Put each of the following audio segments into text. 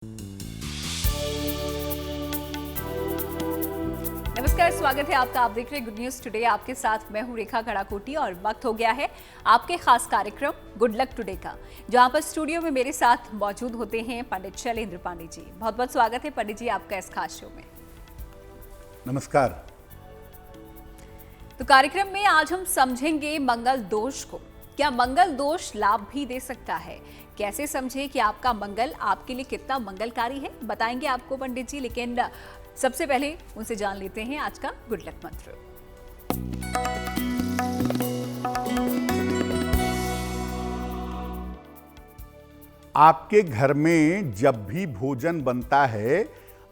नमस्कार, स्वागत है आपका। आप देख रहे हैं गुड न्यूज टुडे। आपके साथ मैं हूं रेखा खड़ाकोटी और वक्त हो गया है आपके खास कार्यक्रम गुड लक टुडे का, जहां पर स्टूडियो में मेरे साथ मौजूद होते हैं पंडित शैलेंद्र पांडे जी। बहुत बहुत स्वागत है पंडित जी आपका इस खास शो में। नमस्कार। तो कार्यक्रम में आज हम समझेंगे मंगल दोष को। क्या मंगल दोष लाभ भी दे सकता है? कैसे समझे कि आपका मंगल आपके लिए कितना मंगलकारी है, बताएंगे आपको पंडित जी। लेकिन सबसे पहले उनसे जान लेते हैं आज का गुड लक मंत्र। आपके घर में जब भी भोजन बनता है,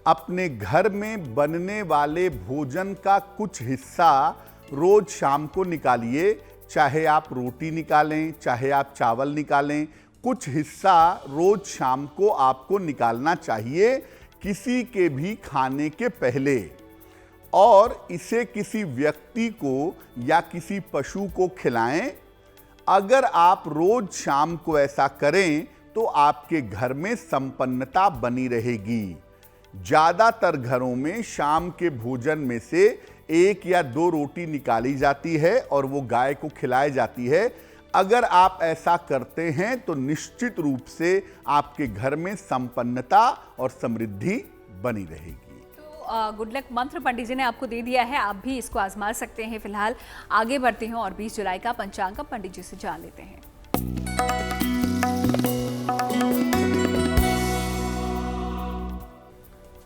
अपने घर में बनने वाले भोजन का कुछ हिस्सा रोज शाम को निकालिए। चाहे आप रोटी निकालें, चाहे आप चावल निकालें, कुछ हिस्सा रोज शाम को आपको निकालना चाहिए किसी के भी खाने के पहले, और इसे किसी व्यक्ति को या किसी पशु को खिलाएं। अगर आप रोज शाम को ऐसा करें तो आपके घर में संपन्नता बनी रहेगी। ज्यादातर घरों में शाम के भोजन में से 1 या 2 रोटी निकाली जाती है और वो गाय को खिलाई जाती है। अगर आप ऐसा करते हैं तो निश्चित रूप से आपके घर में संपन्नता और समृद्धि बनी रहेगी। तो गुड लक मंत्र पंडित जी ने आपको दे दिया है, आप भी इसको आजमा सकते हैं। फिलहाल आगे बढ़ते हैं और 20 जुलाई का पंचांग पंडित जी से जान लेते हैं।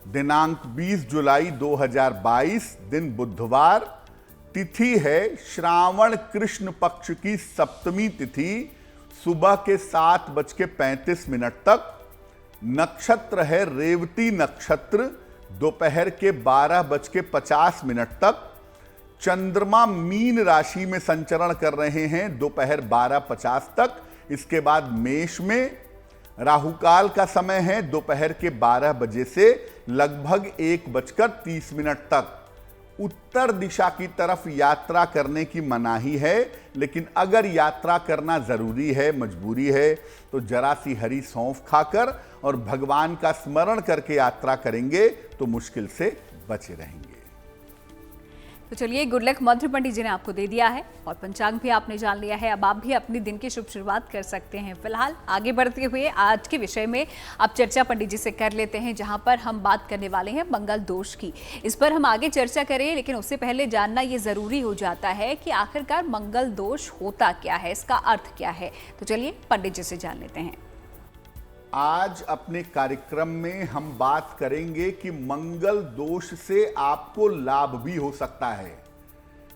दिनांक 20 जुलाई 2022, दिन बुधवार, तिथि है श्रावण कृष्ण पक्ष की सप्तमी तिथि, सुबह के 7:35 तक। नक्षत्र है रेवती नक्षत्र, दोपहर के 12:50 तक। चंद्रमा मीन राशि में संचरण कर रहे हैं दोपहर 12:50 तक। इसके बाद मेष में राहुकाल का समय है दोपहर के 12 बजे से लगभग 1:30 तक। उत्तर दिशा की तरफ यात्रा करने की मनाही है, लेकिन अगर यात्रा करना जरूरी है, मजबूरी है, तो जरा सी हरी सौंफ खाकर और भगवान का स्मरण करके यात्रा करेंगे तो मुश्किल से बचे रहेंगे। तो चलिए, गुड लक मंत्र पंडित जी ने आपको दे दिया है और पंचांग भी आपने जान लिया है। अब आप भी अपने दिन की शुभ शुरुआत कर सकते हैं। फिलहाल आगे बढ़ते हुए आज के विषय में अब चर्चा पंडित जी से कर लेते हैं, जहां पर हम बात करने वाले हैं मंगल दोष की। इस पर हम आगे चर्चा करें, लेकिन उससे पहले जानना ये जरूरी हो जाता है कि आखिरकार मंगल दोष होता क्या है, इसका अर्थ क्या है। तो चलिए पंडित जी से जान लेते हैं। आज अपने कार्यक्रम में हम बात करेंगे कि मंगल दोष से आपको लाभ भी हो सकता है।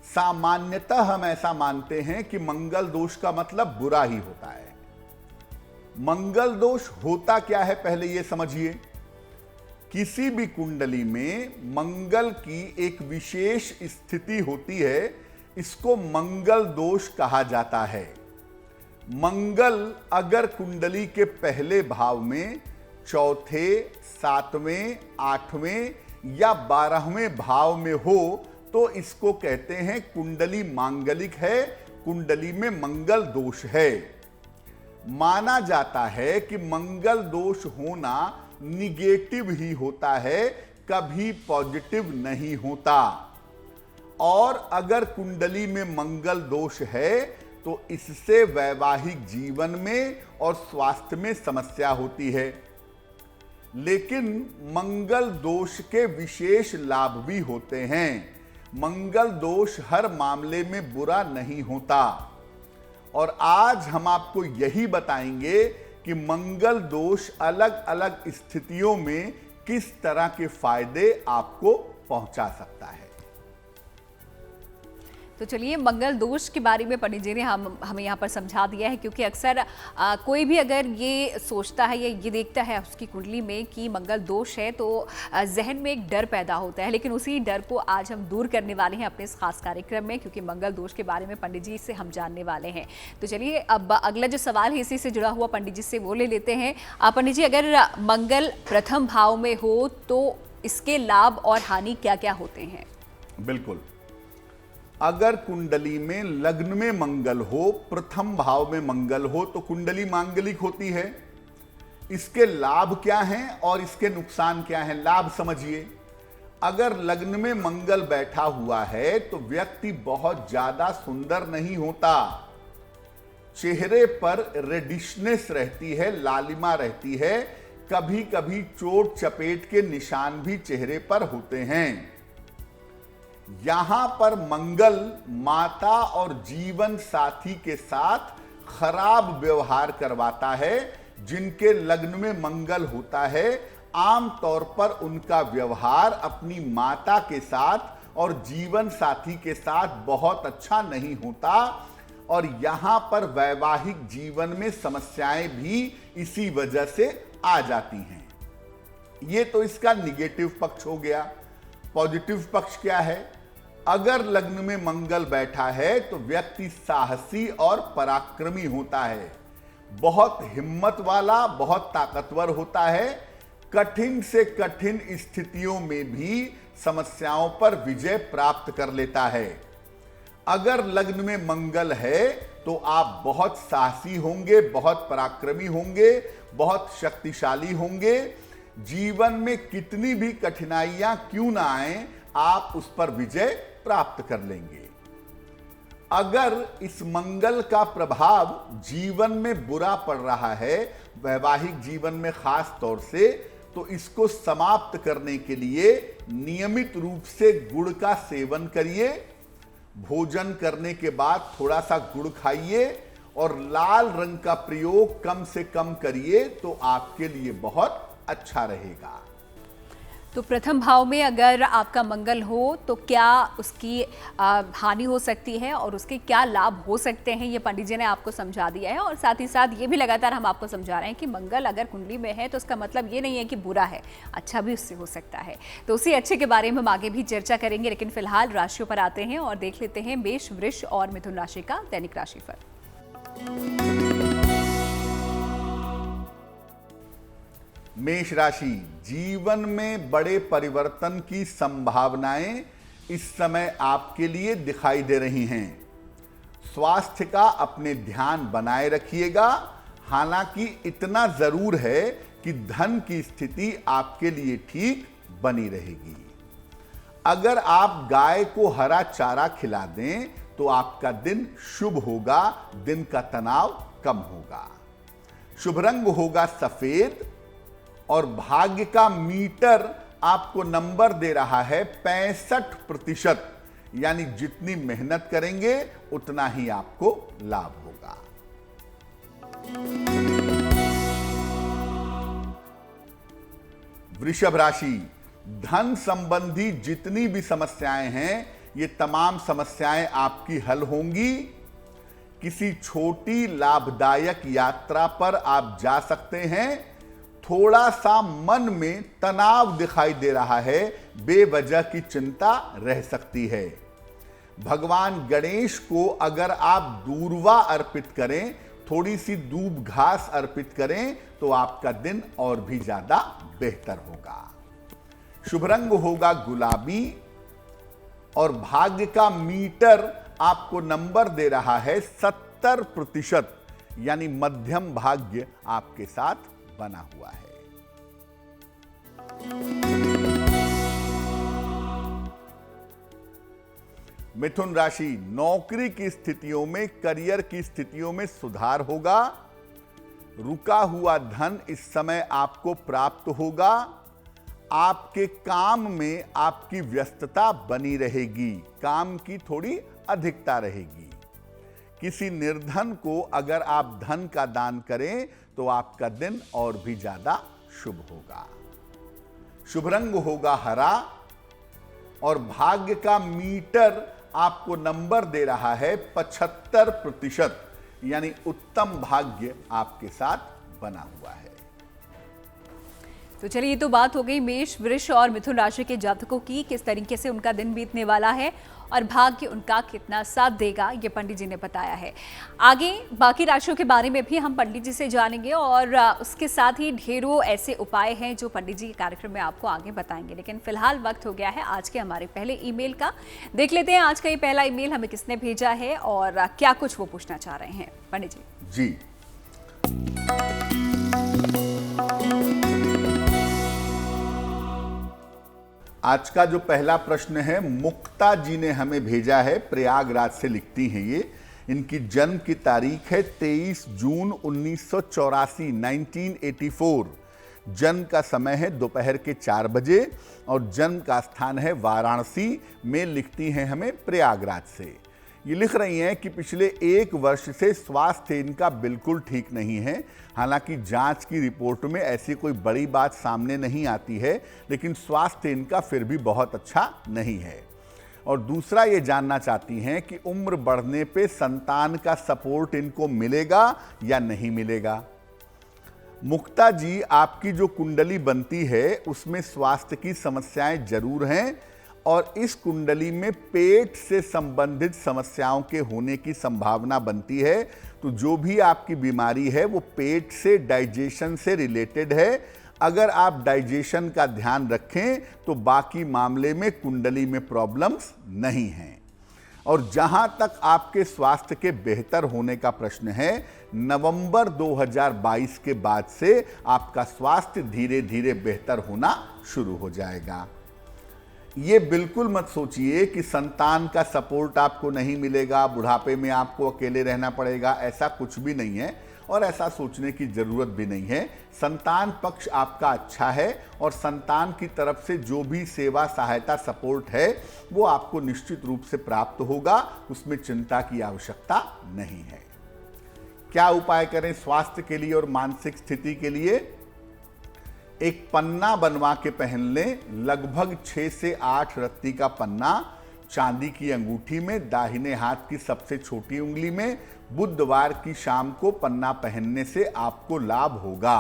सामान्यतः हम ऐसा मानते हैं कि मंगल दोष का मतलब बुरा ही होता है। मंगल दोष होता क्या है, पहले यह समझिए। किसी भी कुंडली में मंगल की एक विशेष स्थिति होती है, इसको मंगल दोष कहा जाता है। मंगल अगर कुंडली के पहले भाव में, चौथे, 7वें, 8वें या 12वें भाव में हो तो इसको कहते हैं कुंडली मांगलिक है, कुंडली में मंगल दोष है। माना जाता है कि मंगल दोष होना निगेटिव ही होता है, कभी पॉजिटिव नहीं होता। और अगर कुंडली में मंगल दोष है तो इससे वैवाहिक जीवन में और स्वास्थ्य में समस्या होती है। लेकिन मंगल दोष के विशेष लाभ भी होते हैं। मंगल दोष हर मामले में बुरा नहीं होता। और आज हम आपको यही बताएंगे कि मंगल दोष अलग अलग स्थितियों में किस तरह के फायदे आपको पहुंचा सकता है। तो चलिए, मंगल दोष के बारे में पंडित जी ने हमें यहाँ पर समझा दिया है, क्योंकि अक्सर कोई भी अगर ये सोचता है या ये देखता है उसकी कुंडली में कि मंगल दोष है तो जहन में एक डर पैदा होता है। लेकिन उसी डर को आज हम दूर करने वाले हैं अपने इस खास कार्यक्रम में, क्योंकि मंगल दोष के बारे में पंडित जी से हम जानने वाले हैं। तो चलिए, अब अगला जो सवाल है इसी से जुड़ा हुआ पंडित जी से वो ले लेते हैं। पंडित जी, अगर मंगल प्रथम भाव में हो तो इसके लाभ और हानि क्या क्या होते हैं? बिल्कुल, अगर कुंडली में लग्न में मंगल हो, प्रथम भाव में मंगल हो, तो कुंडली मांगलिक होती है। इसके लाभ क्या हैं और इसके नुकसान क्या हैं। लाभ समझिए, अगर लग्न में मंगल बैठा हुआ है तो व्यक्ति बहुत ज्यादा सुंदर नहीं होता। चेहरे पर रेडिशनेस रहती है, लालिमा रहती है, कभी कभी चोट चपेट के निशान भी चेहरे पर होते हैं। यहां पर मंगल माता और जीवन साथी के साथ खराब व्यवहार करवाता है। जिनके लग्न में मंगल होता है, आमतौर पर उनका व्यवहार अपनी माता के साथ और जीवन साथी के साथ बहुत अच्छा नहीं होता और यहां पर वैवाहिक जीवन में समस्याएं भी इसी वजह से आ जाती हैं। यह तो इसका निगेटिव पक्ष हो गया। पॉजिटिव पक्ष क्या है? अगर लग्न में मंगल बैठा है तो व्यक्ति साहसी और पराक्रमी होता है, बहुत हिम्मत वाला, बहुत ताकतवर होता है, कठिन से कठिन स्थितियों में भी समस्याओं पर विजय प्राप्त कर लेता है। अगर लग्न में मंगल है तो आप बहुत साहसी होंगे, बहुत पराक्रमी होंगे, बहुत शक्तिशाली होंगे। जीवन में कितनी भी कठिनाइयां क्यों ना आए, आप उस पर विजय प्राप्त कर लेंगे। अगर इस मंगल का प्रभाव जीवन में बुरा पड़ रहा है, वैवाहिक जीवन में खास तौर से, तो इसको समाप्त करने के लिए नियमित रूप से गुड़ का सेवन करिए। भोजन करने के बाद थोड़ा सा गुड़ खाइए और लाल रंग का प्रयोग कम से कम करिए तो आपके लिए बहुत अच्छा रहेगा। तो प्रथम भाव में अगर आपका मंगल हो तो क्या उसकी हानि हो सकती है और उसके क्या लाभ हो सकते हैं, ये पंडित जी ने आपको समझा दिया है। और साथ ही साथ ये भी लगातार हम आपको समझा रहे हैं कि मंगल अगर कुंडली में है तो उसका मतलब ये नहीं है कि बुरा है, अच्छा भी उससे हो सकता है। तो उसी अच्छे के बारे में हम आगे भी चर्चा करेंगे, लेकिन फिलहाल राशियों पर आते हैं और देख लेते हैं मेष, वृष और मिथुन राशि का दैनिक राशिफल। मेष राशि, जीवन में बड़े परिवर्तन की संभावनाएं इस समय आपके लिए दिखाई दे रही हैं। स्वास्थ्य का अपने ध्यान बनाए रखिएगा। हालांकि इतना जरूर है कि धन की स्थिति आपके लिए ठीक बनी रहेगी। अगर आप गाय को हरा चारा खिला दें तो आपका दिन शुभ होगा, दिन का तनाव कम होगा। शुभ रंग होगा सफेद और भाग्य का मीटर आपको नंबर दे रहा है 65%, यानी जितनी मेहनत करेंगे उतना ही आपको लाभ होगा। वृषभ राशि, धन संबंधी जितनी भी समस्याएं हैं, ये तमाम समस्याएं आपकी हल होंगी। किसी छोटी लाभदायक यात्रा पर आप जा सकते हैं। थोड़ा सा मन में तनाव दिखाई दे रहा है, बेवजह की चिंता रह सकती है। भगवान गणेश को अगर आप दूर्वा अर्पित करें, थोड़ी सी दूब घास अर्पित करें तो आपका दिन और भी ज्यादा बेहतर होगा। शुभ रंग होगा गुलाबी और भाग्य का मीटर आपको नंबर दे रहा है 70%, यानी मध्यम भाग्य आपके साथ बना हुआ है। मिथुन राशि, नौकरी की स्थितियों में, करियर की स्थितियों में सुधार होगा। रुका हुआ धन इस समय आपको प्राप्त होगा। आपके काम में आपकी व्यस्तता बनी रहेगी, काम की थोड़ी अधिकता रहेगी। किसी निर्धन को अगर आप धन का दान करें तो आपका दिन और भी ज्यादा शुभ होगा। शुभ रंग होगा हरा और भाग्य का मीटर आपको नंबर दे रहा है 75%, यानी उत्तम भाग्य आपके साथ बना हुआ है। तो चलिए, ये तो बात हो गई मेष, वृष और मिथुन राशि के जातकों की, किस तरीके से उनका दिन बीतने वाला है और भाग्य उनका कितना साथ देगा, ये पंडित जी ने बताया है। आगे बाकी राशियों के बारे में भी हम पंडित जी से जानेंगे और उसके साथ ही ढेरों ऐसे उपाय हैं जो पंडित जी के कार्यक्रम में आपको आगे बताएंगे। लेकिन फिलहाल वक्त हो गया है आज के हमारे पहले ईमेल का। देख लेते हैं आज का ये पहला ईमेल हमें किसने भेजा है और क्या कुछ वो पूछना चाह रहे हैं। पंडित जी। आज का जो पहला प्रश्न है, मुक्ता जी ने हमें भेजा है, प्रयागराज से लिखती हैं ये। इनकी जन्म की तारीख है 23 जून 1984, 1984। जन्म का समय है दोपहर के 4 बजे और जन्म का स्थान है वाराणसी में। लिखती हैं हमें प्रयागराज से। ये लिख रही हैं कि पिछले 1 वर्ष से स्वास्थ्य इनका बिल्कुल ठीक नहीं है। हालांकि जांच की रिपोर्ट में ऐसी कोई बड़ी बात सामने नहीं आती है, लेकिन स्वास्थ्य इनका फिर भी बहुत अच्छा नहीं है। और दूसरा ये जानना चाहती हैं कि उम्र बढ़ने पे संतान का सपोर्ट इनको मिलेगा या नहीं मिलेगा। मुक्ता जी, आपकी जो कुंडली बनती है उसमें स्वास्थ्य की समस्याएं जरूर हैं और इस कुंडली में पेट से संबंधित समस्याओं के होने की संभावना बनती है। तो जो भी आपकी बीमारी है वो पेट से, डाइजेशन से रिलेटेड है। अगर आप डाइजेशन का ध्यान रखें तो बाकी मामले में कुंडली में प्रॉब्लम्स नहीं हैं। और जहां तक आपके स्वास्थ्य के बेहतर होने का प्रश्न है, नवंबर 2022 के बाद से आपका स्वास्थ्य धीरे धीरे बेहतर होना शुरू हो जाएगा। ये बिल्कुल मत सोचिए कि संतान का सपोर्ट आपको नहीं मिलेगा, बुढ़ापे में आपको अकेले रहना पड़ेगा। ऐसा कुछ भी नहीं है और ऐसा सोचने की जरूरत भी नहीं है। संतान पक्ष आपका अच्छा है और संतान की तरफ से जो भी सेवा, सहायता, सपोर्ट है वो आपको निश्चित रूप से प्राप्त होगा। उसमें चिंता की आवश्यकता नहीं है। क्या उपाय करें स्वास्थ्य के लिए और मानसिक स्थिति के लिए? एक पन्ना बनवा के पहन लें, लगभग 6 से 8 रत्ती का पन्ना, चांदी की अंगूठी में, दाहिने हाथ की सबसे छोटी उंगली में। बुधवार की शाम को पन्ना पहनने से आपको लाभ होगा।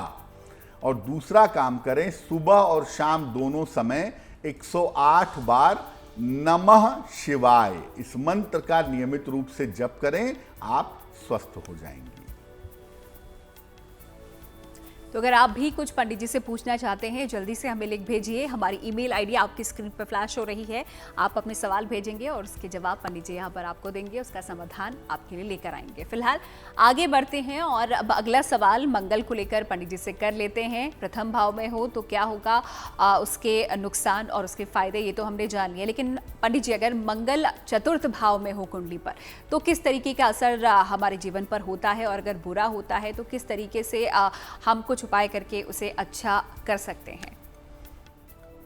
और दूसरा काम करें, सुबह और शाम दोनों समय 108 बार नमः शिवाय इस मंत्र का नियमित रूप से जप करें, आप स्वस्थ हो जाएंगे। तो अगर आप भी कुछ पंडित जी से पूछना चाहते हैं, जल्दी से हमें लिख भेजिए। हमारी ईमेल आईडी आपकी स्क्रीन पर फ्लैश हो रही है। आप अपने सवाल भेजेंगे और उसके जवाब पंडित जी यहाँ पर आपको देंगे, उसका समाधान आपके लिए लेकर आएंगे। फिलहाल आगे बढ़ते हैं और अब अगला सवाल मंगल को लेकर पंडित जी से कर लेते हैं। प्रथम भाव में हो तो क्या होगा, उसके नुकसान और उसके फायदे ये तो हमने जान लिया, लेकिन पंडित जी अगर मंगल चतुर्थ भाव में हो कुंडली पर तो किस तरीके का असर हमारे जीवन पर होता है, और अगर बुरा होता है तो किस तरीके से हम कुछ उपाय करके उसे अच्छा कर सकते हैं?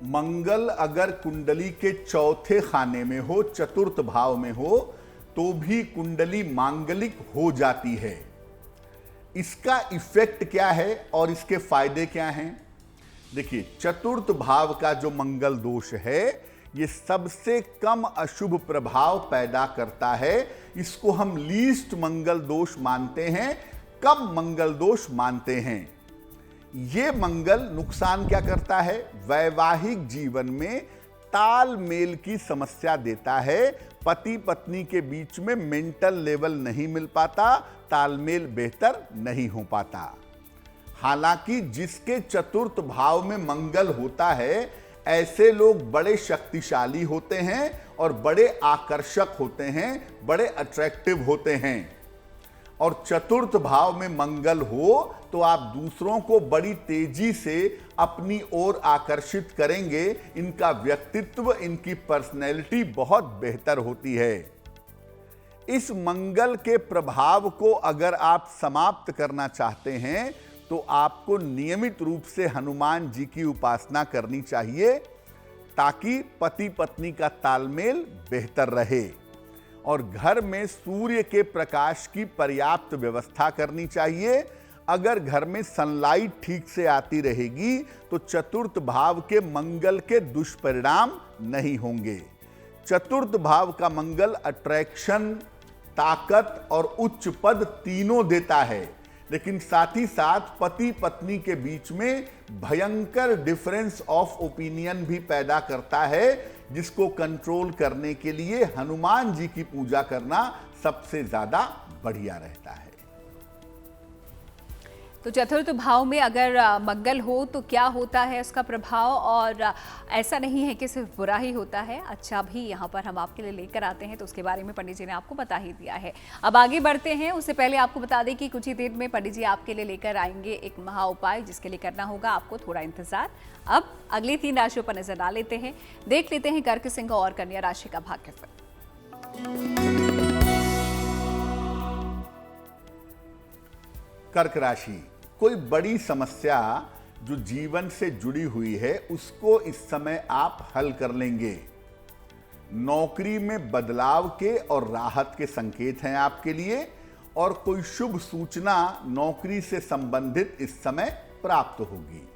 मंगल अगर कुंडली के चौथे खाने में हो, चतुर्थ भाव में हो, तो भी कुंडली मांगलिक हो जाती है। इसका इफेक्ट क्या है और इसके फायदे क्या हैं? देखिए, चतुर्थ भाव का जो मंगल दोष है ये सबसे कम अशुभ प्रभाव पैदा करता है। इसको हम लीस्ट मंगल दोष मानते हैं, कम मंगल दोष मानते हैं। ये मंगल नुकसान क्या करता है? वैवाहिक जीवन में तालमेल की समस्या देता है। पति पत्नी के बीच में मेंटल लेवल नहीं मिल पाता, तालमेल बेहतर नहीं हो पाता। हालांकि जिसके चतुर्थ भाव में मंगल होता है, ऐसे लोग बड़े शक्तिशाली होते हैं और बड़े आकर्षक होते हैं, बड़े अट्रैक्टिव होते हैं। और चतुर्थ भाव में मंगल हो तो आप दूसरों को बड़ी तेजी से अपनी ओर आकर्षित करेंगे। इनका व्यक्तित्व, इनकी पर्सनैलिटी बहुत बेहतर होती है। इस मंगल के प्रभाव को अगर आप समाप्त करना चाहते हैं तो आपको नियमित रूप से हनुमान जी की उपासना करनी चाहिए, ताकि पति पत्नी का तालमेल बेहतर रहे। और घर में सूर्य के प्रकाश की पर्याप्त व्यवस्था करनी चाहिए। अगर घर में सनलाइट ठीक से आती रहेगी तो चतुर्थ भाव के मंगल के दुष्परिणाम नहीं होंगे। चतुर्थ भाव का मंगल अट्रैक्शन, ताकत और उच्च पद तीनों देता है, लेकिन साथ ही साथ पति पत्नी के बीच में भयंकर डिफरेंस ऑफ ओपिनियन भी पैदा करता है, जिसको कंट्रोल करने के लिए हनुमान जी की पूजा करना सबसे ज्यादा बढ़िया रहता है। तो चतुर्थ भाव में अगर मंगल हो तो क्या होता है उसका प्रभाव, और ऐसा नहीं है कि सिर्फ बुरा ही होता है, अच्छा भी यहाँ पर हम आपके लिए लेकर आते हैं, तो उसके बारे में पंडित जी ने आपको बता ही दिया है। अब आगे बढ़ते हैं, उससे पहले आपको बता दें कि कुछ ही देर में पंडित जी आपके लिए लेकर आएंगे एक महा उपाय, जिसके लिए करना होगा आपको थोड़ा इंतजार। अब अगली 3 राशियों पर नजर डाल लेते हैं, देख लेते हैं कर्क, सिंह और कन्या राशि का भाग्यफल। कर्क राशि, कोई बड़ी समस्या जो जीवन से जुड़ी हुई है उसको इस समय आप हल कर लेंगे। नौकरी में बदलाव के और राहत के संकेत हैं आपके लिए, और कोई शुभ सूचना नौकरी से संबंधित इस समय प्राप्त होगी।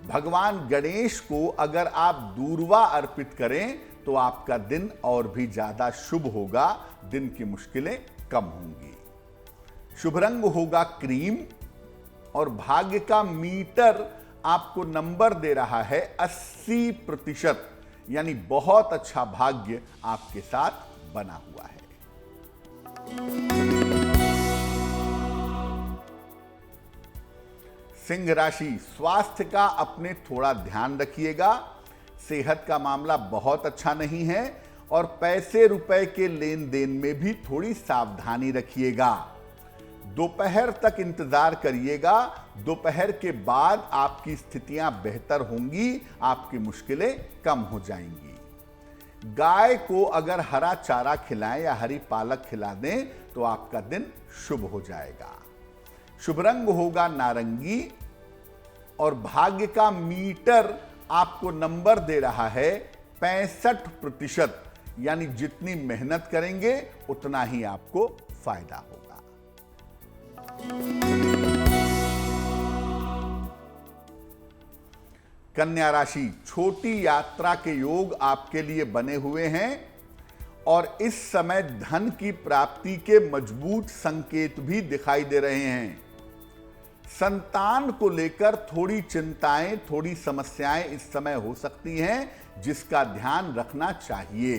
भगवान गणेश को अगर आप दूर्वा अर्पित करें तो आपका दिन और भी ज्यादा शुभ होगा, दिन की मुश्किलें कम होंगी। शुभ रंग होगा क्रीम, और भाग्य का मीटर आपको नंबर दे रहा है 80%, यानी बहुत अच्छा भाग्य आपके साथ बना हुआ है। सिंह राशि, स्वास्थ्य का अपने थोड़ा ध्यान रखिएगा। सेहत का मामला बहुत अच्छा नहीं है, और पैसे रुपए के लेन देन में भी थोड़ी सावधानी रखिएगा। दोपहर तक इंतजार करिएगा, दोपहर के बाद आपकी स्थितियां बेहतर होंगी, आपकी मुश्किलें कम हो जाएंगी। गाय को अगर हरा चारा खिलाएं या हरी पालक खिला दें तो आपका दिन शुभ हो जाएगा। शुभ रंग होगा नारंगी, और भाग्य का मीटर आपको नंबर दे रहा है 65%, यानी जितनी मेहनत करेंगे उतना ही आपको फायदा होगा। कन्या राशि, छोटी यात्रा के योग आपके लिए बने हुए हैं, और इस समय धन की प्राप्ति के मजबूत संकेत भी दिखाई दे रहे हैं। संतान को लेकर थोड़ी चिंताएं, थोड़ी समस्याएं इस समय हो सकती हैं, जिसका ध्यान रखना चाहिए।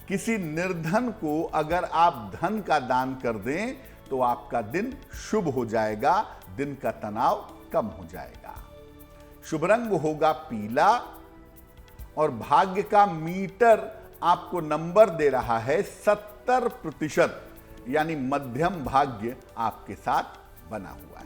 किसी निर्धन को अगर आप धन का दान कर दें तो आपका दिन शुभ हो जाएगा, दिन का तनाव कम हो जाएगा। शुभ रंग होगा पीला, और भाग्य का मीटर आपको नंबर दे रहा है 70%, यानी मध्यम भाग्य आपके साथ बना हुआ है।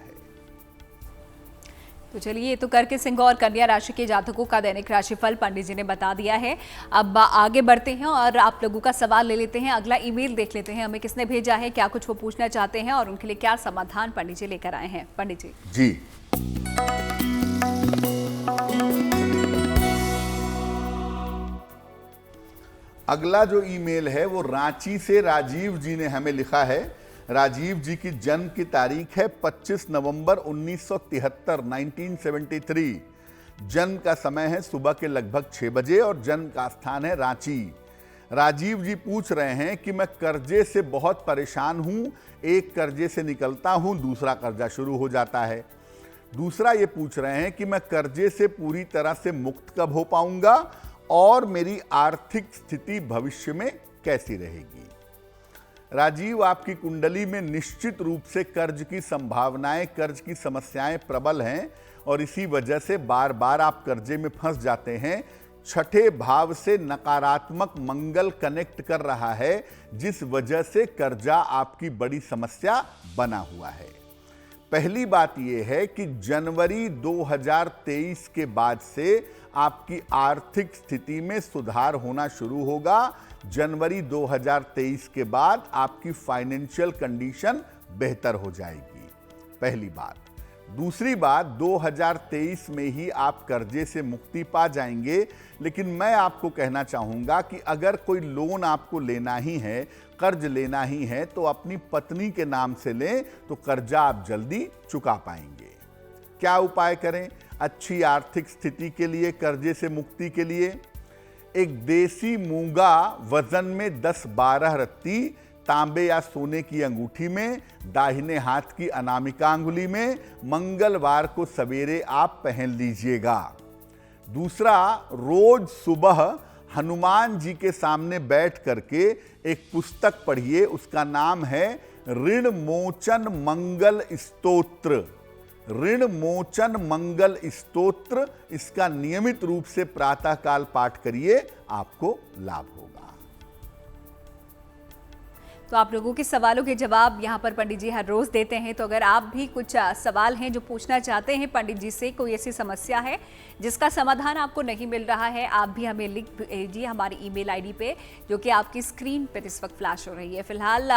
तो चलिए, ये तो कर्क, सिंह और कन्या राशि के जातकों का दैनिक राशिफल पंडित जी ने बता दिया है। अब आगे बढ़ते हैं और आप लोगों का सवाल ले लेते हैं। अगला ईमेल देख लेते हैं, हमें किसने भेजा है, क्या कुछ वो पूछना चाहते हैं और उनके लिए क्या समाधान पंडित जी लेकर आए हैं। पंडित जी जी, अगला जो ईमेल है वो रांची से राजीव जी ने हमें लिखा है। राजीव जी की जन्म की तारीख है 25 नवंबर 1973, 1973। जन्म का समय है सुबह के लगभग 6 बजे, और जन्म का स्थान है रांची। राजीव जी पूछ रहे हैं कि मैं कर्जे से बहुत परेशान हूं, एक कर्जे से निकलता हूं, दूसरा कर्जा शुरू हो जाता है। दूसरा ये पूछ रहे हैं कि मैं कर्जे से पूरी तरह से मुक्त कब हो पाऊंगा, और मेरी आर्थिक स्थिति भविष्य में कैसी रहेगी। राजीव, आपकी कुंडली में निश्चित रूप से कर्ज की संभावनाएं, कर्ज की समस्याएं प्रबल हैं, और इसी वजह से बार बार आप कर्जे में फंस जाते हैं। छठे भाव से नकारात्मक मंगल कनेक्ट कर रहा है, जिस वजह से कर्जा आपकी बड़ी समस्या बना हुआ है। पहली बात यह है कि जनवरी 2023 के बाद से आपकी आर्थिक स्थिति में सुधार होना शुरू होगा। जनवरी 2023 के बाद आपकी फाइनेंशियल कंडीशन बेहतर हो जाएगी, पहली बात। दूसरी बात, 2023 में ही आप कर्जे से मुक्ति पा जाएंगे, लेकिन मैं आपको कहना चाहूँगा कि अगर कोई लोन आपको लेना ही है, कर्ज लेना ही है, तो अपनी पत्नी के नाम से लें, तो कर्जा आप जल्दी चुका पाएंगे। क्या उपाय करें अच्छी आर्थिक स्थिति के लिए, कर्जे से मुक्ति के लिए? एक देसी मूंगा वजन में 10-12 रत्ती तांबे या सोने की अंगूठी में, दाहिने हाथ की अनामिका अंगुली में, मंगलवार को सवेरे आप पहन लीजिएगा। दूसरा, रोज सुबह हनुमान जी के सामने बैठ करके एक पुस्तक पढ़िए, उसका नाम है ऋण मोचन मंगल स्तोत्र। ऋण मोचन मंगल स्तोत्र, इसका नियमित रूप से प्रातःकाल पाठ करिए, आपको लाभ होगा। तो आप लोगों के सवालों के जवाब यहाँ पर पंडित जी हर रोज देते हैं। तो अगर आप भी कुछ सवाल हैं जो पूछना चाहते हैं पंडित जी से, कोई ऐसी समस्या है जिसका समाधान आपको नहीं मिल रहा है, आप भी हमें लिख भेजिए हमारी ईमेल आईडी पे, जो कि आपकी स्क्रीन पर इस वक्त फ्लैश हो रही है। फिलहाल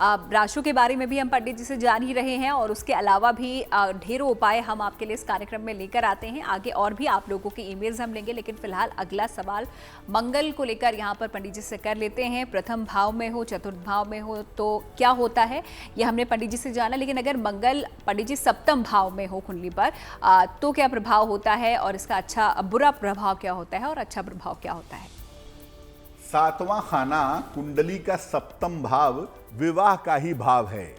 राशियों के बारे में भी हम पंडित जी से जान ही रहे हैं, और उसके अलावा भी ढेरों उपाय हम आपके लिए इस कार्यक्रम में लेकर आते हैं। आगे और भी आप लोगों की ईमेल्स हम लेंगे, लेकिन फिलहाल अगला सवाल मंगल को लेकर यहाँ पर पंडित जी से कर लेते हैं। प्रथम भाव में हो, चतुर्थ भाव में हो तो क्या होता है, ये हमने पंडित जी से जाना। लेकिन अगर मंगल पंडित जी सप्तम भाव में हो कुंडली पर, तो क्या प्रभाव होता है, और इसका अच्छा बुरा प्रभाव क्या होता है और अच्छा प्रभाव क्या होता है? सातवां खाना कुंडली का सप्तम भाव विवाह का ही भाव है,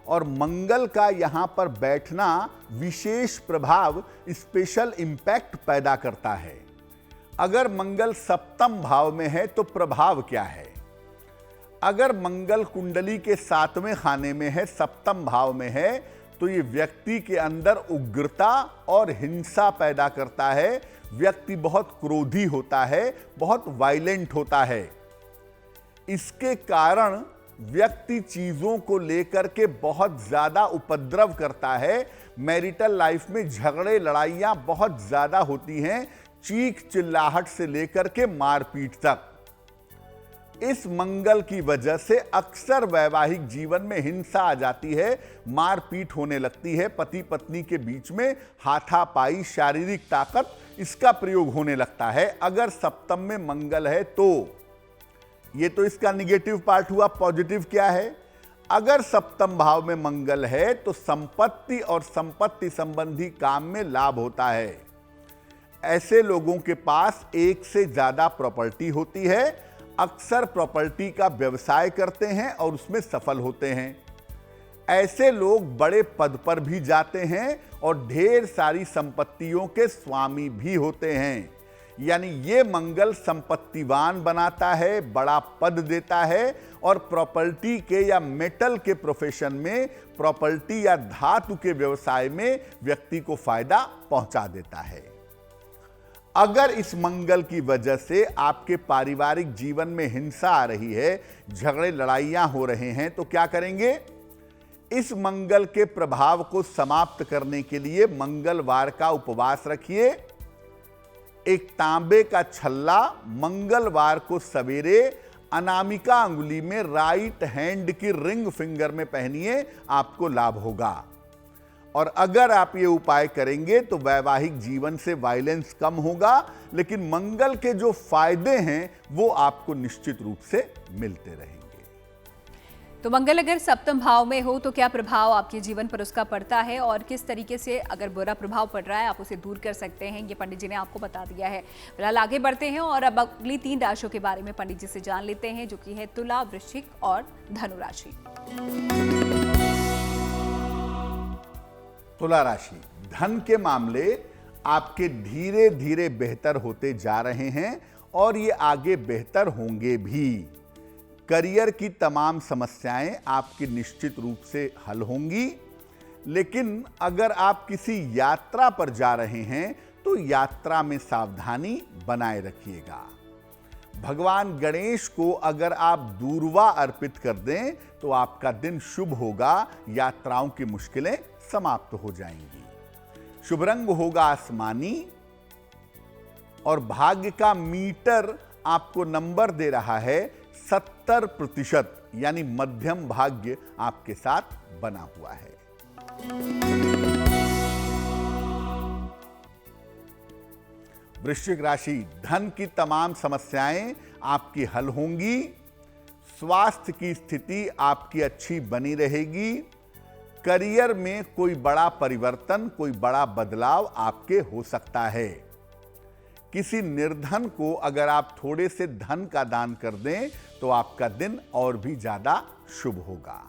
और मंगल का यहां पर बैठना विशेष प्रभाव, स्पेशल इंपैक्ट पैदा करता है। अगर मंगल सप्तम भाव में है तो प्रभाव क्या है? अगर मंगल कुंडली के 7वें खाने में है, सप्तम भाव में है, तो ये व्यक्ति के अंदर उग्रता और हिंसा पैदा करता है। व्यक्ति बहुत क्रोधी होता है, बहुत वायलेंट होता है। इसके कारण व्यक्ति चीजों को लेकर के बहुत ज्यादा उपद्रव करता है। मैरिटल लाइफ में झगड़े लड़ाइयां बहुत ज्यादा होती हैं, चीख चिल्लाहट से लेकर के मारपीट तक। इस मंगल की वजह से अक्सर वैवाहिक जीवन में हिंसा आ जाती है, मारपीट होने लगती है, पति पत्नी के बीच में हाथापाई, शारीरिक ताकत, इसका प्रयोग होने लगता है। अगर सप्तम में मंगल है तो ये तो इसका निगेटिव पार्ट हुआ। पॉजिटिव क्या है? अगर सप्तम भाव में मंगल है तो संपत्ति और संपत्ति संबंधी काम में लाभ होता है। ऐसे लोगों के पास एक से ज्यादा प्रॉपर्टी होती है, अक्सर प्रॉपर्टी का व्यवसाय करते हैं और उसमें सफल होते हैं। ऐसे लोग बड़े पद पर भी जाते हैं और ढेर सारी संपत्तियों के स्वामी भी होते हैं। यानी ये मंगल संपत्तिवान बनाता है, बड़ा पद देता है, और प्रॉपर्टी के या मेटल के प्रोफेशन में, प्रॉपर्टी या धातु के व्यवसाय में व्यक्ति को फायदा पहुंचा देता है। अगर इस मंगल की वजह से आपके पारिवारिक जीवन में हिंसा आ रही है, झगड़े लड़ाइयां हो रहे हैं, तो क्या करेंगे? इस मंगल के प्रभाव को समाप्त करने के लिए मंगलवार का उपवास रखिए। एक तांबे का छल्ला मंगलवार को सवेरे अनामिका अंगुली में राइट हैंड की रिंग फिंगर में पहनिए, आपको लाभ होगा। और अगर आप ये उपाय करेंगे तो वैवाहिक जीवन से वायलेंस कम होगा, लेकिन मंगल के जो फायदे हैं वो आपको निश्चित रूप से मिलते रहेंगे। तो मंगल अगर सप्तम भाव में हो तो क्या प्रभाव आपके जीवन पर उसका पड़ता है, और किस तरीके से अगर बुरा प्रभाव पड़ रहा है आप उसे दूर कर सकते हैं, ये पंडित जी ने आपको बता दिया है। फिलहाल आगे बढ़ते हैं और अब अगली 3 राशियों के बारे में पंडित जी से जान लेते हैं, जो कि है तुला, वृश्चिक और धनु राशि। तुला राशि, धन के मामले आपके धीरे धीरे बेहतर होते जा रहे हैं और ये आगे बेहतर होंगे भी। करियर की तमाम समस्याएं आपकी निश्चित रूप से हल होंगी, लेकिन अगर आप किसी यात्रा पर जा रहे हैं तो यात्रा में सावधानी बनाए रखिएगा। भगवान गणेश को अगर आप दूर्वा अर्पित कर दें तो आपका दिन शुभ होगा, यात्राओं की मुश्किलें समाप्त हो जाएंगी। शुभ रंग होगा आसमानी, और भाग्य का मीटर आपको नंबर दे रहा है 70%, यानी मध्यम भाग्य आपके साथ बना हुआ है। वृश्चिक राशि, धन की तमाम समस्याएं आपकी हल होंगी। स्वास्थ्य की स्थिति आपकी अच्छी बनी रहेगी। करियर में कोई बड़ा परिवर्तन, कोई बड़ा बदलाव आपके हो सकता है। किसी निर्धन को अगर आप थोड़े से धन का दान कर दें तो आपका दिन और भी ज्यादा शुभ होगा।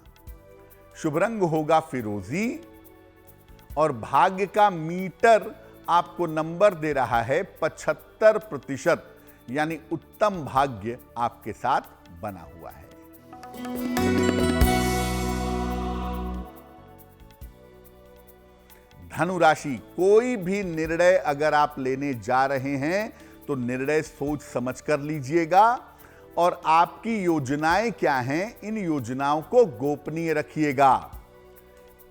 शुभ रंग होगा फिरोजी, और भाग्य का मीटर आपको नंबर दे रहा है 75%, यानी उत्तम भाग्य आपके साथ बना हुआ है। धनु राशि, कोई भी निर्णय अगर आप लेने जा रहे हैं तो निर्णय सोच समझ कर लीजिएगा और आपकी योजनाएं क्या हैं, इन योजनाओं को गोपनीय रखिएगा।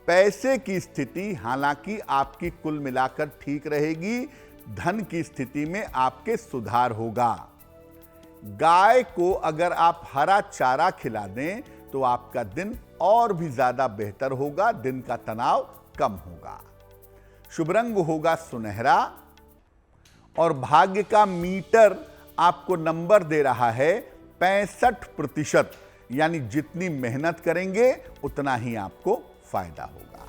पैसे की स्थिति हालांकि आपकी कुल मिलाकर ठीक रहेगी, धन की स्थिति में आपके सुधार होगा। गाय को अगर आप हरा चारा खिला दें तो आपका दिन और भी ज्यादा बेहतर होगा, दिन का तनाव कम होगा। शुभ रंग होगा सुनहरा और भाग्य का मीटर आपको नंबर दे रहा है 65%, यानी जितनी मेहनत करेंगे उतना ही आपको फायदा होगा।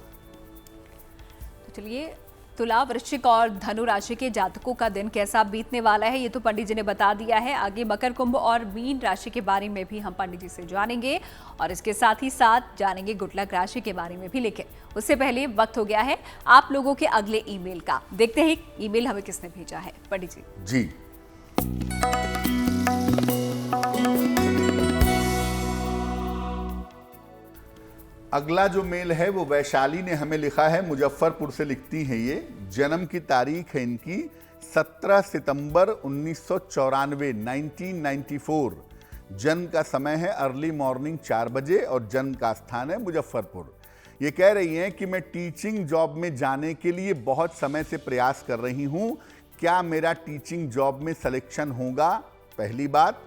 तो चलिए, तुला, वृश्चिक और धनु राशि के जातकों का दिन कैसा बीतने वाला है ये तो पंडित जी ने बता दिया है। आगे मकर, कुंभ और मीन राशि के बारे में भी हम पंडित जी से जानेंगे और इसके साथ ही साथ जानेंगे गुड लक राशि के बारे में भी। लेकिन उससे पहले वक्त हो गया है आप लोगों के अगले ईमेल का। देखते हैं ईमेल हमें किसने भेजा है। पंडित जी अगला जो मेल है वो वैशाली ने हमें लिखा है, मुजफ्फरपुर से लिखती हैं ये। जन्म की तारीख है इनकी 17 सितंबर 1994, 1994। जन्म का समय है अर्ली मॉर्निंग 4 बजे और जन्म का स्थान है मुजफ्फरपुर। ये कह रही हैं कि मैं टीचिंग जॉब में जाने के लिए बहुत समय से प्रयास कर रही हूँ, क्या मेरा टीचिंग जॉब में सिलेक्शन होगा? पहली बात।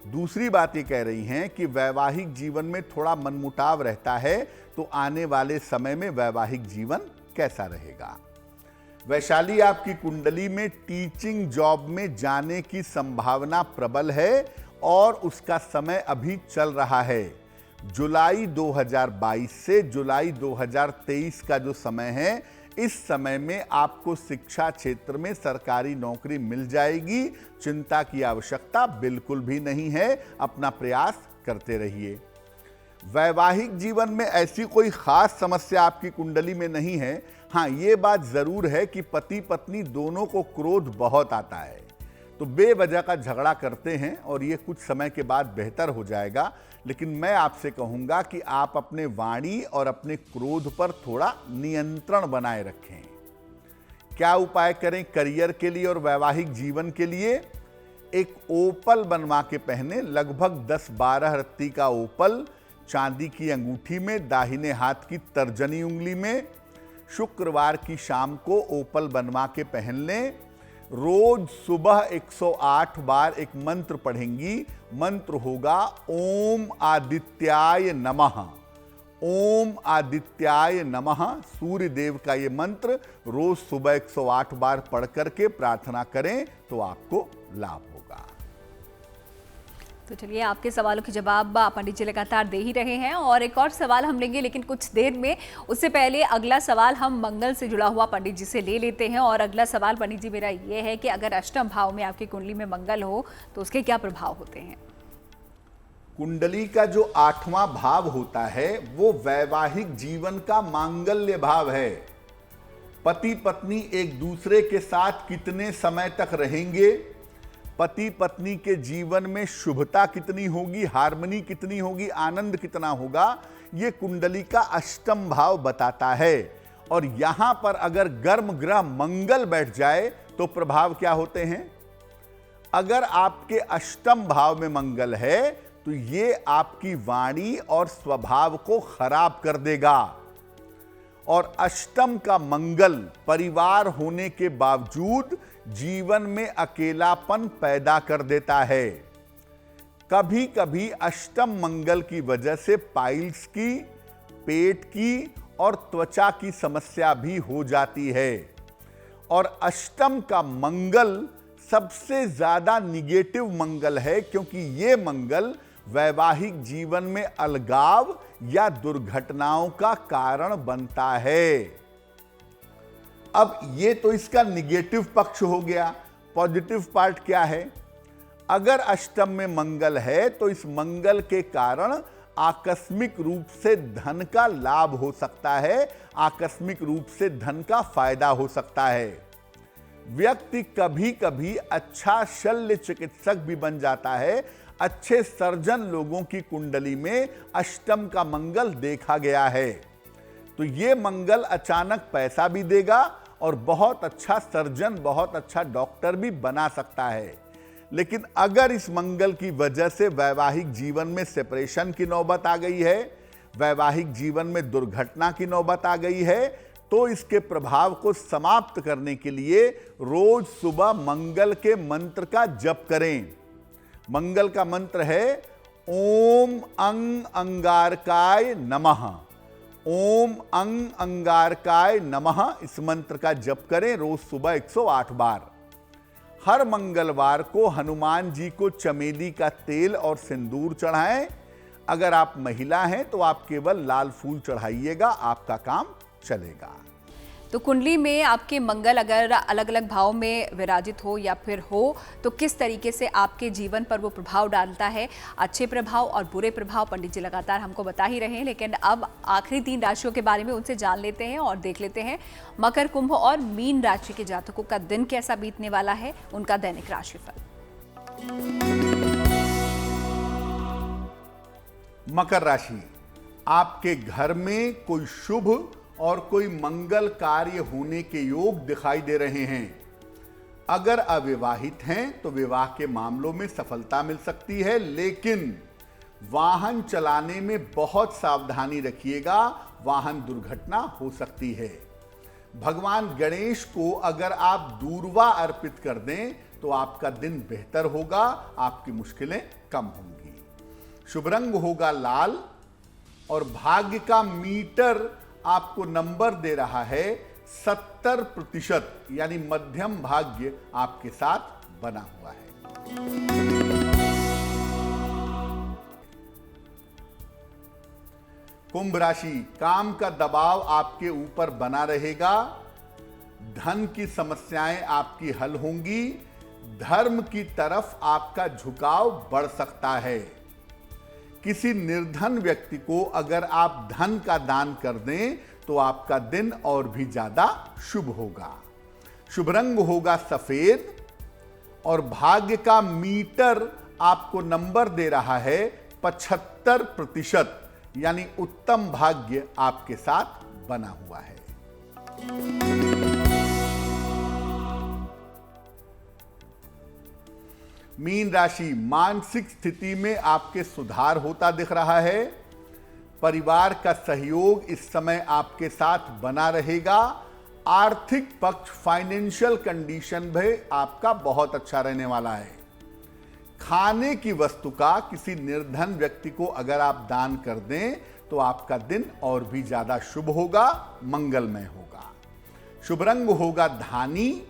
दूसरी बात ये कह रही हैं कि वैवाहिक जीवन में थोड़ा मनमुटाव रहता है, तो आने वाले समय में वैवाहिक जीवन कैसा रहेगा? वैशाली, आपकी कुंडली में टीचिंग जॉब में जाने की संभावना प्रबल है और उसका समय अभी चल रहा है। जुलाई 2022 से जुलाई 2023 का जो समय है, इस समय में आपको शिक्षा क्षेत्र में सरकारी नौकरी मिल जाएगी। चिंता की आवश्यकता बिल्कुल भी नहीं है, अपना प्रयास करते रहिए। वैवाहिक जीवन में ऐसी कोई खास समस्या आपकी कुंडली में नहीं है। हाँ, ये बात जरूर है कि पति पत्नी दोनों को क्रोध बहुत आता है, तो बेवजह का झगड़ा करते हैं और ये कुछ समय के बाद बेहतर हो जाएगा। लेकिन मैं आपसे कहूंगा कि आप अपने वाणी और अपने क्रोध पर थोड़ा नियंत्रण बनाए रखें। क्या उपाय करें करियर के लिए और वैवाहिक जीवन के लिए? एक ओपल बनवा के पहने, लगभग 10-12 रत्ती का ओपल चांदी की अंगूठी में, दाहिने हाथ की तर्जनी उंगली में। शुक्रवार की शाम को ओपल बनवा के पहन लें। रोज सुबह 108 बार एक मंत्र पढ़ेंगी। मंत्र होगा ओम आदित्याय नमः। ओम आदित्याय नमः, सूर्य देव का ये मंत्र रोज सुबह 108 बार पढ़ करके प्रार्थना करें तो आपको लाभ होगा। तो चलिए, आपके सवालों के जवाब पंडित जी लगातार दे ही रहे हैं और एक और सवाल हम लेंगे लेकिन कुछ देर में। उससे पहले अगला सवाल हम मंगल से जुड़ा हुआ पंडित जी से ले लेते हैं। और अगला सवाल पंडित जी मेरा ये है कि अगर अष्टम भाव में आपकी कुंडली में मंगल हो तो उसके क्या प्रभाव होते हैं? कुंडली का जो 8वां भाव होता है वो वैवाहिक जीवन का मांगल्य भाव है। पति पत्नी एक दूसरे के साथ कितने समय तक रहेंगे, पति पत्नी के जीवन में शुभता कितनी होगी, हार्मनी कितनी होगी, आनंद कितना होगा, ये कुंडली का अष्टम भाव बताता है। और यहां पर अगर गर्म ग्रह मंगल बैठ जाए तो प्रभाव क्या होते हैं? अगर आपके अष्टम भाव में मंगल है तो ये आपकी वाणी और स्वभाव को खराब कर देगा। और अष्टम का मंगल परिवार होने के बावजूद जीवन में अकेलापन पैदा कर देता है। कभी कभी अष्टम मंगल की वजह से पाइल्स की, पेट की और त्वचा की समस्या भी हो जाती है। और अष्टम का मंगल सबसे ज्यादा निगेटिव मंगल है, क्योंकि यह मंगल वैवाहिक जीवन में अलगाव या दुर्घटनाओं का कारण बनता है। अब ये तो इसका निगेटिव पक्ष हो गया। पॉजिटिव पार्ट क्या है? अगर अष्टम में मंगल है तो इस मंगल के कारण आकस्मिक रूप से धन का लाभ हो सकता है, आकस्मिक रूप से धन का फायदा हो सकता है। व्यक्ति कभी कभी अच्छा शल्य चिकित्सक भी बन जाता है। अच्छे सर्जन लोगों की कुंडली में अष्टम का मंगल देखा गया है। तो ये मंगल अचानक पैसा भी देगा और बहुत अच्छा सर्जन, बहुत अच्छा डॉक्टर भी बना सकता है। लेकिन अगर इस मंगल की वजह से वैवाहिक जीवन में सेपरेशन की नौबत आ गई है, वैवाहिक जीवन में दुर्घटना की नौबत आ गई है, तो इसके प्रभाव को समाप्त करने के लिए रोज सुबह मंगल के मंत्र का जप करें। मंगल का मंत्र है ओम अंग अंगारकाय नमः। ओम अंग अंगारकाय नमः, इस मंत्र का जप करें रोज सुबह 108 बार। हर मंगलवार को हनुमान जी को चमेली का तेल और सिंदूर चढ़ाएं। अगर आप महिला हैं तो आप केवल लाल फूल चढ़ाइएगा, आपका काम चलेगा। तो कुंडली में आपके मंगल अगर अलग अलग भाव में विराजित हो या फिर हो तो किस तरीके से आपके जीवन पर वो प्रभाव डालता है, अच्छे प्रभाव और बुरे प्रभाव पंडित जी लगातार हमको बता ही रहे हैं। लेकिन अब आखिरी 3 राशियों के बारे में उनसे जान लेते हैं और देख लेते हैं मकर, कुंभ और मीन राशि के जातकों का दिन कैसा बीतने वाला है, उनका दैनिक राशिफल। मकर राशि, आपके घर में कोई शुभ और कोई मंगल कार्य होने के योग दिखाई दे रहे हैं। अगर अविवाहित हैं तो विवाह के मामलों में सफलता मिल सकती है, लेकिन वाहन चलाने में बहुत सावधानी रखिएगा, वाहन दुर्घटना हो सकती है। भगवान गणेश को अगर आप दूर्वा अर्पित कर दें तो आपका दिन बेहतर होगा, आपकी मुश्किलें कम होंगी। शुभ रंग होगा लाल और भाग्य का मीटर आपको नंबर दे रहा है 70%, यानी मध्यम भाग्य आपके साथ बना हुआ है। कुंभ राशि, काम का दबाव आपके ऊपर बना रहेगा, धन की समस्याएं आपकी हल होंगी, धर्म की तरफ आपका झुकाव बढ़ सकता है। किसी निर्धन व्यक्ति को अगर आप धन का दान कर दें तो आपका दिन और भी ज्यादा शुभ होगा। शुभ रंग होगा सफेद और भाग्य का मीटर आपको नंबर दे रहा है 75%, यानी उत्तम भाग्य आपके साथ बना हुआ है। मीन राशि, मानसिक स्थिति में आपके सुधार होता दिख रहा है। परिवार का सहयोग इस समय आपके साथ बना रहेगा। आर्थिक पक्ष, फाइनेंशियल कंडीशन भी आपका बहुत अच्छा रहने वाला है। खाने की वस्तु का किसी निर्धन व्यक्ति को अगर आप दान कर दें तो आपका दिन और भी ज्यादा शुभ होगा, मंगलमय होगा। शुभ रंग होगा धानी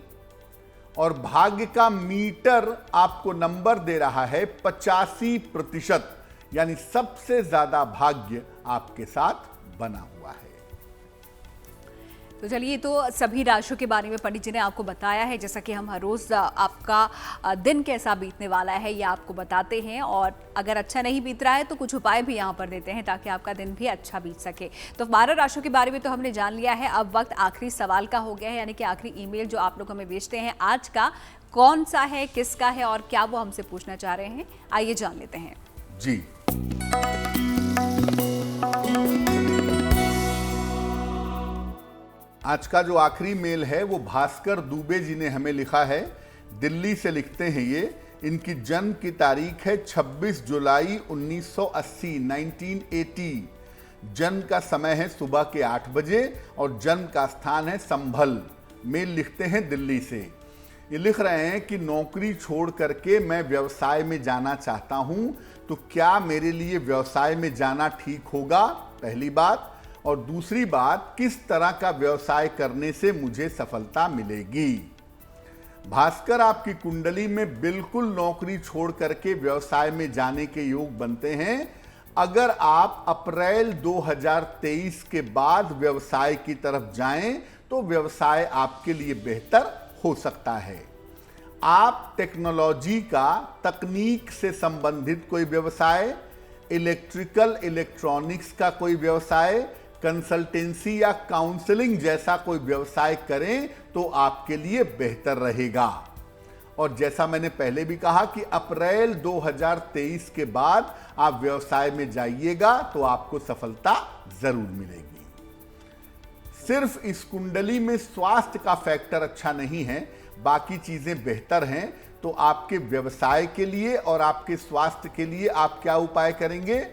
और भाग्य का मीटर आपको नंबर दे रहा है 85%, यानी सबसे ज्यादा भाग्य आपके साथ बना हुआ है। तो चलिए, तो सभी राशियों के बारे में पंडित जी ने आपको बताया है। जैसा कि हम हर रोज आपका दिन कैसा बीतने वाला है ये आपको बताते हैं, और अगर अच्छा नहीं बीत रहा है तो कुछ उपाय भी यहाँ पर देते हैं ताकि आपका दिन भी अच्छा बीत सके। तो 12 राशियों के बारे में तो हमने जान लिया है। अब वक्त आखिरी सवाल का हो गया है, यानी कि आखिरी ईमेल जो आप लोग हमें भेजते हैं आज का कौन सा है, किसका है और क्या वो हमसे पूछना चाह रहे हैं, आइए जान लेते हैं। जी, आज का जो आखिरी मेल है वो भास्कर दुबे जी ने हमें लिखा है। दिल्ली से लिखते हैं ये। इनकी जन्म की तारीख है 26 जुलाई 1980, 1980। जन्म का समय है सुबह के 8 बजे और जन्म का स्थान है संभल। मेल लिखते हैं दिल्ली से। ये लिख रहे हैं कि नौकरी छोड़ करके मैं व्यवसाय में जाना चाहता हूं, तो क्या मेरे लिए व्यवसाय में जाना ठीक होगा, पहली बात। और दूसरी बात, किस तरह का व्यवसाय करने से मुझे सफलता मिलेगी। भास्कर, आपकी कुंडली में बिल्कुल नौकरी छोड़ करके व्यवसाय में जाने के योग बनते हैं अगर आप अप्रैल 2023 के बाद व्यवसाय की तरफ जाएं तो व्यवसाय आपके लिए बेहतर हो सकता है। आप टेक्नोलॉजी का, तकनीक से संबंधित कोई व्यवसाय, इलेक्ट्रिकल इलेक्ट्रॉनिक्स का कोई व्यवसाय, कंसल्टेंसी या काउंसलिंग जैसा कोई व्यवसाय करें तो आपके लिए बेहतर रहेगा। और जैसा मैंने पहले भी कहा कि अप्रैल 2023 के बाद आप व्यवसाय में जाइएगा तो आपको सफलता जरूर मिलेगी। सिर्फ इस कुंडली में स्वास्थ्य का फैक्टर अच्छा नहीं है, बाकी चीजें बेहतर हैं, तो आपके व्यवसाय के लिए और आपके स्वास्थ्य के लिए आप क्या उपाय करेंगे?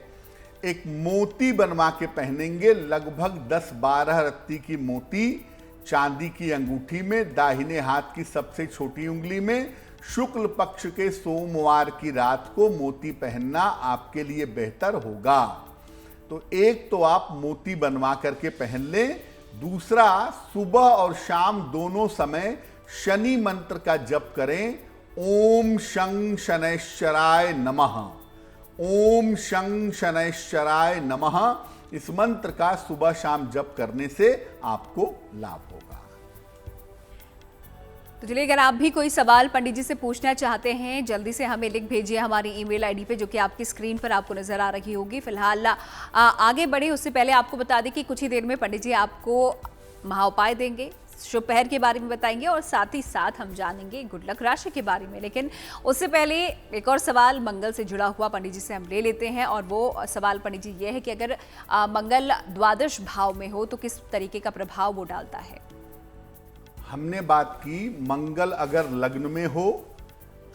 एक मोती बनवा के पहनेंगे, लगभग 10-12 रत्ती की मोती चांदी की अंगूठी में, दाहिने हाथ की सबसे छोटी उंगली में। शुक्ल पक्ष के सोमवार की रात को मोती पहनना आपके लिए बेहतर होगा। तो एक तो आप मोती बनवा करके पहन लें, दूसरा सुबह और शाम दोनों समय शनि मंत्र का जप करें। ओम शं शनैश्चराय नमः, ओम शं शनैश्चराय नमः। इस मंत्र का सुबह शाम जप करने से आपको लाभ होगा। तो चलिए, अगर आप भी कोई सवाल पंडित जी से पूछना चाहते हैं, जल्दी से हमें लिख भेजिए हमारी ईमेल आईडी पे, जो कि आपकी स्क्रीन पर आपको नजर आ रही होगी। फिलहाल आगे बढ़े उससे पहले आपको बता दें कि कुछ ही देर में पंडित जी आपको महाउपाय देंगे, शुभ पहर के बारे में बताएंगे और साथ ही साथ हम जानेंगे गुड लक राशि के बारे में। लेकिन उससे पहले एक और सवाल मंगल से जुड़ा हुआ पंडित जी से हम ले लेते हैं, और वो सवाल पंडित जी ये है कि अगर मंगल द्वादश भाव में हो तो किस तरीके का प्रभाव वो डालता है? हमने बात की मंगल अगर लग्न में हो,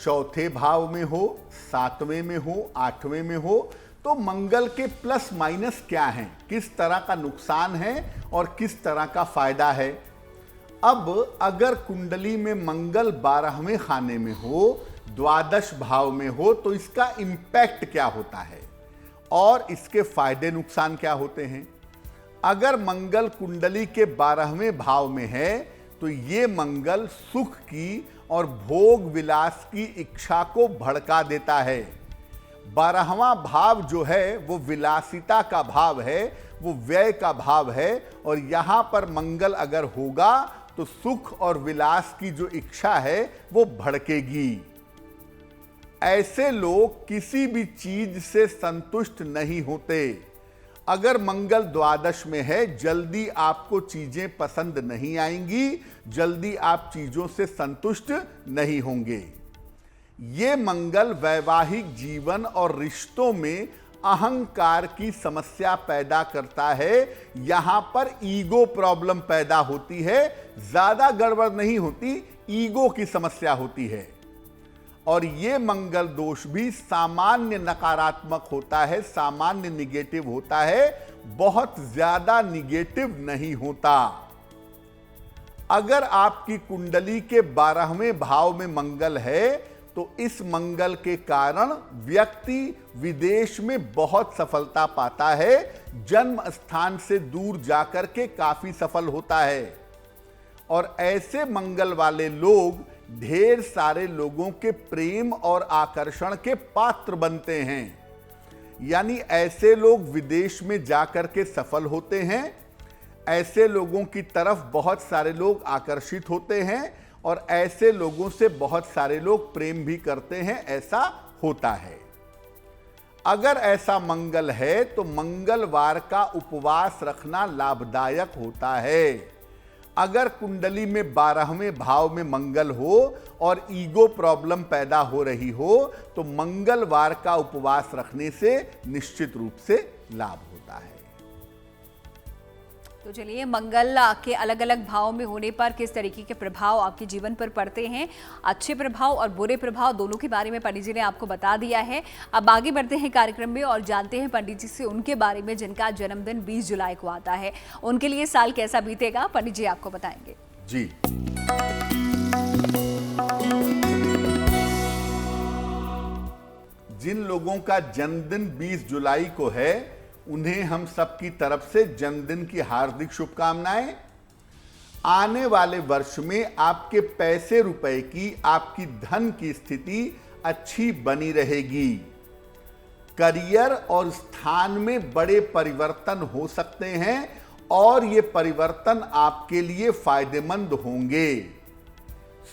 चौथे भाव में हो, 7वें में हो, 8वें में हो, तो मंगल के प्लस माइनस क्या हैं, किस तरह का नुकसान है और किस तरह का फायदा है। अब अगर कुंडली में मंगल 12वें खाने में हो, द्वादश भाव में हो, तो इसका इंपैक्ट क्या होता है और इसके फायदे नुकसान क्या होते हैं। अगर मंगल कुंडली के 12वें भाव में है तो ये मंगल सुख की और भोग विलास की इच्छा को भड़का देता है। 12वां भाव जो है वो विलासिता का भाव है, वो व्यय का भाव है, और यहां पर मंगल अगर होगा तो सुख और विलास की जो इच्छा है वो भड़केगी। ऐसे लोग किसी भी चीज से संतुष्ट नहीं होते। अगर मंगल द्वादश में है, जल्दी आपको चीजें पसंद नहीं आएंगी, जल्दी आप चीजों से संतुष्ट नहीं होंगे। ये मंगल वैवाहिक जीवन और रिश्तों में अहंकार की समस्या पैदा करता है। यहां पर ईगो प्रॉब्लम पैदा होती है, ज्यादा गड़बड़ नहीं होती, ईगो की समस्या होती है। और ये मंगल दोष भी सामान्य नकारात्मक होता है, सामान्य निगेटिव होता है, बहुत ज्यादा निगेटिव नहीं होता। अगर आपकी कुंडली के 12वें भाव में मंगल है तो इस मंगल के कारण व्यक्ति विदेश में बहुत सफलता पाता है, जन्म स्थान से दूर जाकर के काफी सफल होता है। और ऐसे मंगल वाले लोग ढेर सारे लोगों के प्रेम और आकर्षण के पात्र बनते हैं। यानी ऐसे लोग विदेश में जाकर के सफल होते हैं, ऐसे लोगों की तरफ बहुत सारे लोग आकर्षित होते हैं और ऐसे लोगों से बहुत सारे लोग प्रेम भी करते हैं, ऐसा होता है। अगर ऐसा मंगल है तो मंगलवार का उपवास रखना लाभदायक होता है। अगर कुंडली में 12वें भाव में मंगल हो और ईगो प्रॉब्लम पैदा हो रही हो तो मंगलवार का उपवास रखने से निश्चित रूप से लाभ होता है। तो चलिए, मंगल के अलग अलग भाव में होने पर किस तरीके के प्रभाव आपके जीवन पर पड़ते हैं, अच्छे प्रभाव और बुरे प्रभाव दोनों के बारे में पंडित जी ने आपको बता दिया है। अब आगे बढ़ते हैं कार्यक्रम में और जानते हैं पंडित जी से उनके बारे में जिनका जन्मदिन 20 जुलाई को आता है। उनके लिए साल कैसा बीतेगा, पंडित जी आपको बताएंगे। जी, जिन लोगों का जन्मदिन 20 जुलाई को है उन्हें हम सबकी तरफ से जन्मदिन की हार्दिक शुभकामनाएं। आने वाले वर्ष में आपके पैसे रुपए की, आपकी धन की स्थिति अच्छी बनी रहेगी। करियर और स्थान में बड़े परिवर्तन हो सकते हैं और ये परिवर्तन आपके लिए फायदेमंद होंगे।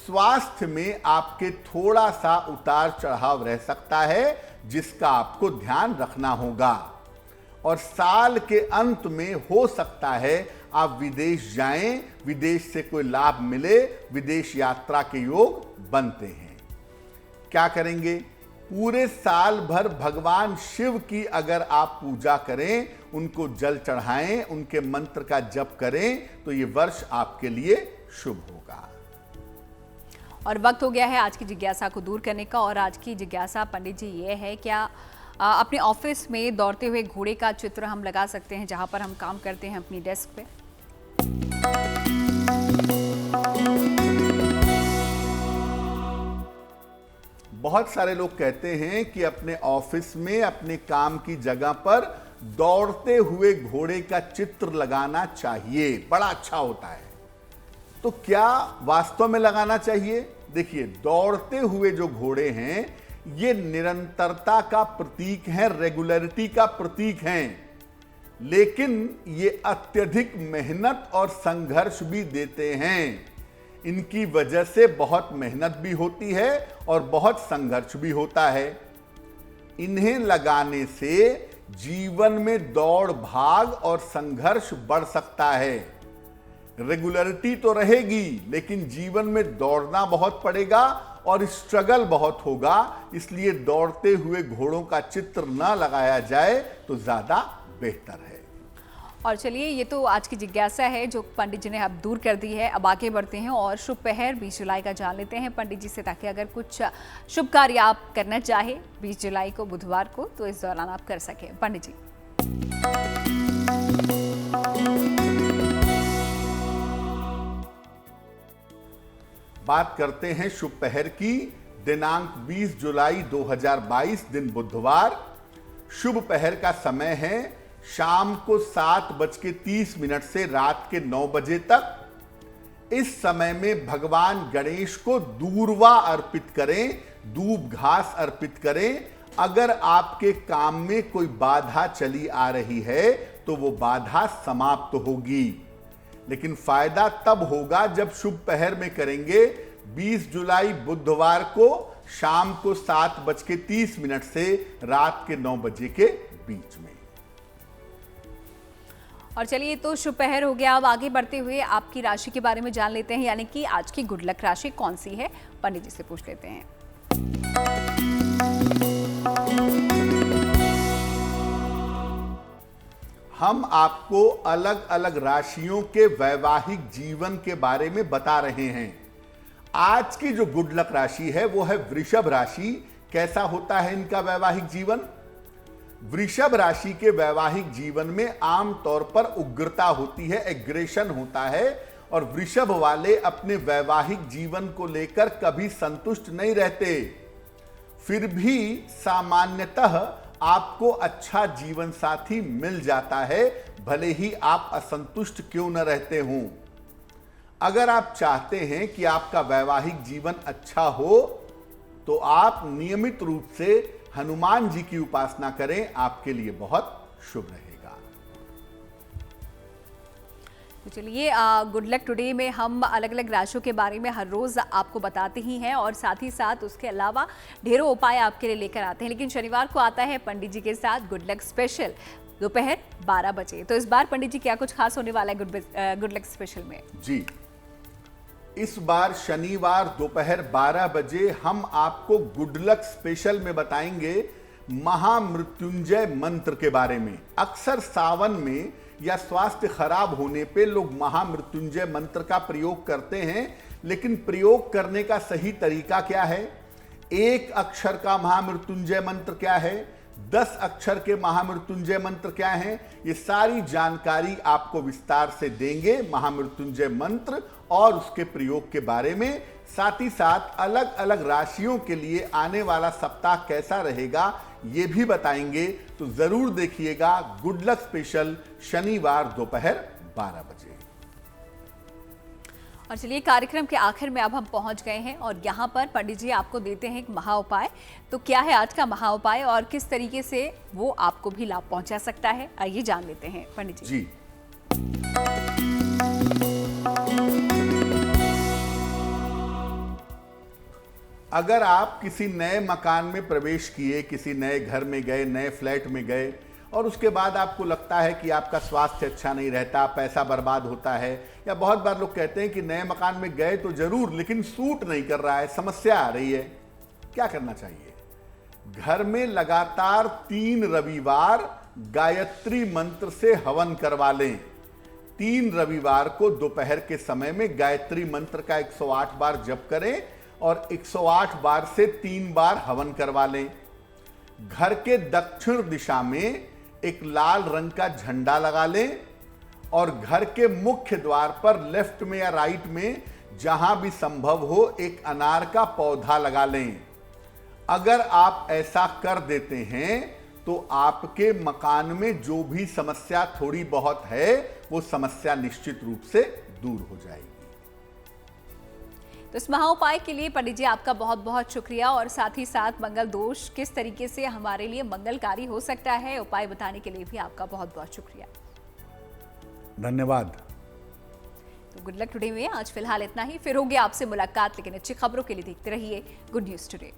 स्वास्थ्य में आपके थोड़ा सा उतार चढ़ाव रह सकता है, जिसका आपको ध्यान रखना होगा। और साल के अंत में हो सकता है आप विदेश जाएं, विदेश से कोई लाभ मिले, विदेश यात्रा के योग बनते हैं। क्या करेंगे? पूरे साल भर भगवान शिव की अगर आप पूजा करें, उनको जल चढ़ाएं, उनके मंत्र का जप करें तो ये वर्ष आपके लिए शुभ होगा। और वक्त हो गया है आज की जिज्ञासा को दूर करने का। और आज की जिज्ञासा पंडित जी ये है, क्या अपने ऑफिस में दौड़ते हुए घोड़े का चित्र हम लगा सकते हैं जहां पर हम काम करते हैं अपनी डेस्क पे? बहुत सारे लोग कहते हैं कि अपने ऑफिस में, अपने काम की जगह पर दौड़ते हुए घोड़े का चित्र लगाना चाहिए, बड़ा अच्छा होता है। तो क्या वास्तव में लगाना चाहिए? देखिए, दौड़ते हुए जो घोड़े हैं ये निरंतरता का प्रतीक है, रेगुलरिटी का प्रतीक हैं, लेकिन ये अत्यधिक मेहनत और संघर्ष भी देते हैं। इनकी वजह से बहुत मेहनत भी होती है और बहुत संघर्ष भी होता है। इन्हें लगाने से जीवन में दौड़ भाग और संघर्ष बढ़ सकता है। रेगुलरिटी तो रहेगी, लेकिन जीवन में दौड़ना बहुत पड़ेगा और स्ट्रगल बहुत होगा। इसलिए दौड़ते हुए घोड़ों का चित्र न लगाया जाए तो ज्यादा बेहतर है। और चलिए, ये तो आज की जिज्ञासा है जो पंडित जी ने अब दूर कर दी है। अब आगे बढ़ते हैं और शुभ पहर 20 जुलाई का जान लेते हैं पंडित जी से, ताकि अगर कुछ शुभ कार्य आप करना चाहे 20 जुलाई को बुधवार को तो इस दौरान आप कर सकें। पंडित जी। बात करते हैं शुभ पहर की। दिनांक 20 जुलाई 2022 दिन बुधवार। शुभ पहर का समय है शाम को 7:30 से रात के 9 बजे तक। इस समय में भगवान गणेश को दूर्वा अर्पित करें, दूब घास अर्पित करें। अगर आपके काम में कोई बाधा चली आ रही है तो वो बाधा समाप्त होगी, लेकिन फायदा तब होगा जब शुभ पहर में करेंगे। 20 जुलाई बुधवार को शाम को 7:30 से रात के 9 बजे के बीच में। और चलिए, तो शुभ पहर हो गया। अब आगे बढ़ते हुए आपकी राशि के बारे में जान लेते हैं, यानी कि आज की गुड लक राशि कौन सी है, पंडित जी से पूछ लेते हैं। हम आपको अलग अलग राशियों के वैवाहिक जीवन के बारे में बता रहे हैं। आज की जो गुड लक राशि है वो है वृषभ राशि। कैसा होता है इनका वैवाहिक जीवन? वृषभ राशि के वैवाहिक जीवन में आमतौर पर उग्रता होती है, एग्रेशन होता है, और वृषभ वाले अपने वैवाहिक जीवन को लेकर कभी संतुष्ट नहीं रहते। फिर भी सामान्यतः आपको अच्छा जीवन साथी मिल जाता है, भले ही आप असंतुष्ट क्यों न रहते हों। अगर आप चाहते हैं कि आपका वैवाहिक जीवन अच्छा हो तो आप नियमित रूप से हनुमान जी की उपासना करें, आपके लिए बहुत शुभ रहेगा। तो चलिए, गुड लक टुडे में हम अलग अलग राशियों के बारे में हर रोज़ आपको बताते ही हैं, और साथ ही साथ उसके अलावा ढेरों उपाय आपके लिए लेकर आते हैं। लेकिन शनिवार को आता है पंडित जी के साथ गुड लक स्पेशल दोपहर 12 बजे। तो इस बार पंडित जी क्या कुछ खास होने वाला है गुड लक स्पेशल में? जी, इस बार शनिवार दोपहर 12 बजे हम आपको गुड लक स्पेशल में बताएंगे महामृत्युंजय मंत्र के बारे में। अक्सर सावन में या स्वास्थ्य खराब होने पे लोग महामृत्युंजय मंत्र का प्रयोग करते हैं, लेकिन प्रयोग करने का सही तरीका क्या है? एक अक्षर का महामृत्युंजय मंत्र क्या है? 10 अक्षर के महामृत्युंजय मंत्र क्या हैं? ये सारी जानकारी आपको विस्तार से देंगे महामृत्युंजय मंत्र और उसके प्रयोग के बारे में। साथ ही साथ अलग अलग राशियों के लिए आने वाला सप्ताह कैसा रहेगा ये भी बताएंगे। तो जरूर देखिएगा गुड लक स्पेशल शनिवार दोपहर 12 बजे। और चलिए, कार्यक्रम के आखिर में अब हम पहुंच गए हैं और यहाँ पर पंडित जी आपको देते हैं एक महा उपाय। तो क्या है आज का महा उपाय और किस तरीके से वो आपको भी लाभ पहुंचा सकता है, आइए जान लेते हैं पंडित जी। अगर आप किसी नए मकान में प्रवेश किए, किसी नए घर में गए, नए फ्लैट में गए, और उसके बाद आपको लगता है कि आपका स्वास्थ्य अच्छा नहीं रहता, पैसा बर्बाद होता है, या बहुत बार लोग कहते हैं कि नए मकान में गए तो जरूर लेकिन सूट नहीं कर रहा है, समस्या आ रही है, क्या करना चाहिए? घर में लगातार 3 रविवार गायत्री मंत्र से हवन करवा लें। 3 रविवार को दोपहर के समय में गायत्री मंत्र का 108 बार जप करें और 108 बार से 3 बार हवन करवा लें। घर के दक्षिण दिशा में एक लाल रंग का झंडा लगा लें और घर के मुख्य द्वार पर लेफ्ट में या राइट में जहां भी संभव हो एक अनार का पौधा लगा लें। अगर आप ऐसा कर देते हैं तो आपके मकान में जो भी समस्या थोड़ी बहुत है वो समस्या निश्चित रूप से दूर हो जाएगी। तो इस महाउपाय के लिए पंडित जी आपका बहुत बहुत शुक्रिया, और साथ ही साथ मंगल दोष किस तरीके से हमारे लिए मंगलकारी हो सकता है उपाय बताने के लिए भी आपका बहुत बहुत शुक्रिया। धन्यवाद। तो गुड लक टुडे में आज फिलहाल इतना ही, फिर होगी आपसे मुलाकात, लेकिन अच्छी खबरों के लिए देखते रहिए गुड न्यूज टुडे।